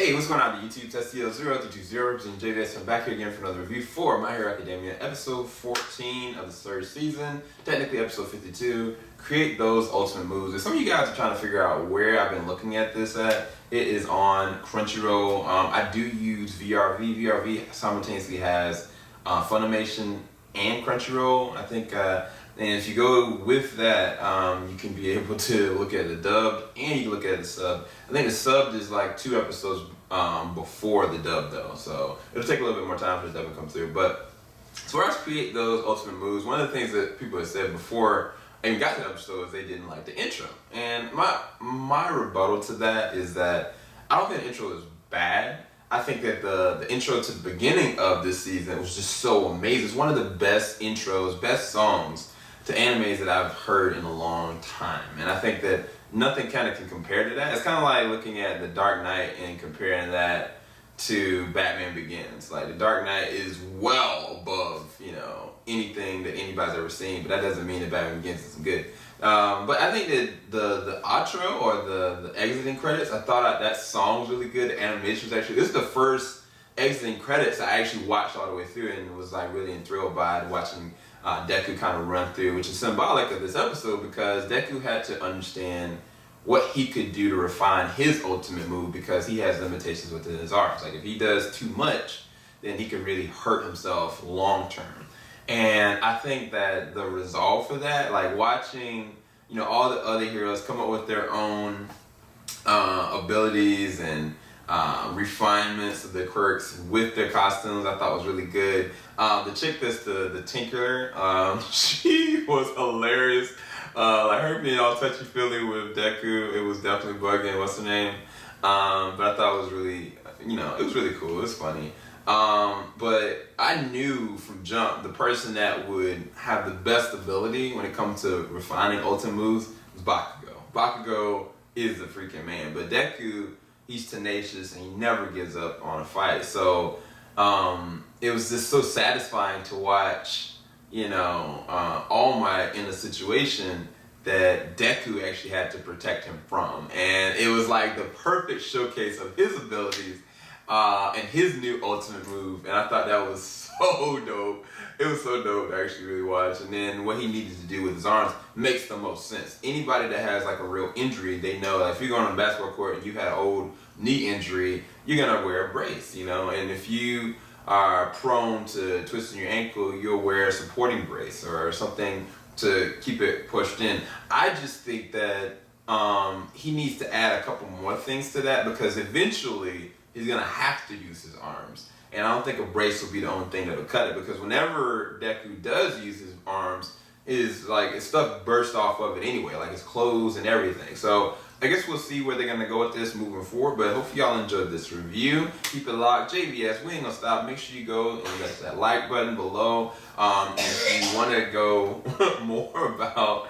Hey, what's going on to YouTube? Testio0320 representing JVS. I'm back here again for another review for My Hero Academia, episode 14 of the third season, technically episode 52, Create Those Ultimate Moves. If some of you guys are trying to figure out where I've been looking at this at, it is on Crunchyroll. I do use VRV. VRV simultaneously has Funimation and Crunchyroll. I think, and if you go with that, you can be able to look at the dubbed and you can look at the sub. I think the subbed is like 2 episodes before the dub though, so it'll take a little bit more time for the dub to come through. But as far as Create Those Ultimate Moves, one of the things that people have said before I even got to the episode is they didn't like the intro. And my rebuttal to that is that I don't think the intro is bad. I think that the intro to the beginning of this season was just so amazing. It's one of the best intros, best songs to animes that I've heard in a long time. And I think that nothing kind of can compare to that. It's kind of like looking at The Dark Knight and comparing that to Batman Begins. Like, The Dark Knight is well above, anything that anybody's ever seen, but that doesn't mean that Batman Begins isn't good. But I think that the outro or the exiting credits, I thought that song was really good. The animation was actually, this is the first exiting credits I actually watched all the way through and was like really enthralled by watching Deku kind of run through, which is symbolic of this episode because Deku had to understand what he could do to refine his ultimate move because he has limitations within his arms. Like if he does too much, then he can really hurt himself long term. And I think that the resolve for that, like watching, all the other heroes come up with their own abilities and refinements of their quirks with their costumes, I thought was really good. The chick that's the Tinkerer, she was hilarious. Like her being all touchy-feely with Deku, it was definitely bugging. What's her name? But I thought it was really, it was really cool. It was funny. But I knew from jump the person that would have the best ability when it comes to refining ultimate moves was Bakugo. Bakugo is the freaking man. But Deku, he's tenacious and he never gives up on a fight. So it was just so satisfying to watch, All Might in a situation that Deku actually had to protect him from. And it was like the perfect showcase of his abilities and his new ultimate move. And I thought that was so dope. It was so dope to actually really watch. And then what he needed to do with his arms makes the most sense. Anybody that has like a real injury, they know that if you're going on a basketball court and you had an old knee injury, you're gonna wear a brace, and if you are prone to twisting your ankle, you'll wear a supporting brace or something to keep it pushed in. I just think that he needs to add a couple more things to that because eventually he's gonna have to use his arms. And I don't think a brace will be the only thing that'll cut it because whenever Deku does use his arms, his stuff bursts off of it anyway, like his clothes and everything. So I guess we'll see where they're gonna go with this moving forward, but hopefully y'all enjoyed this review. Keep it locked. JVS, we ain't gonna stop. Make sure you go and press that like button below. And if you wanna go more about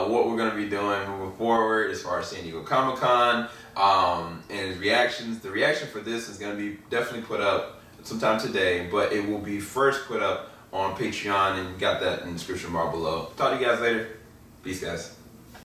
what we're gonna be doing moving forward as far as San Diego Comic-Con and reactions, the reaction for this is gonna be definitely put up sometime today, but it will be first put up on Patreon, and you got that in the description bar below. Talk to you guys later. Peace, guys.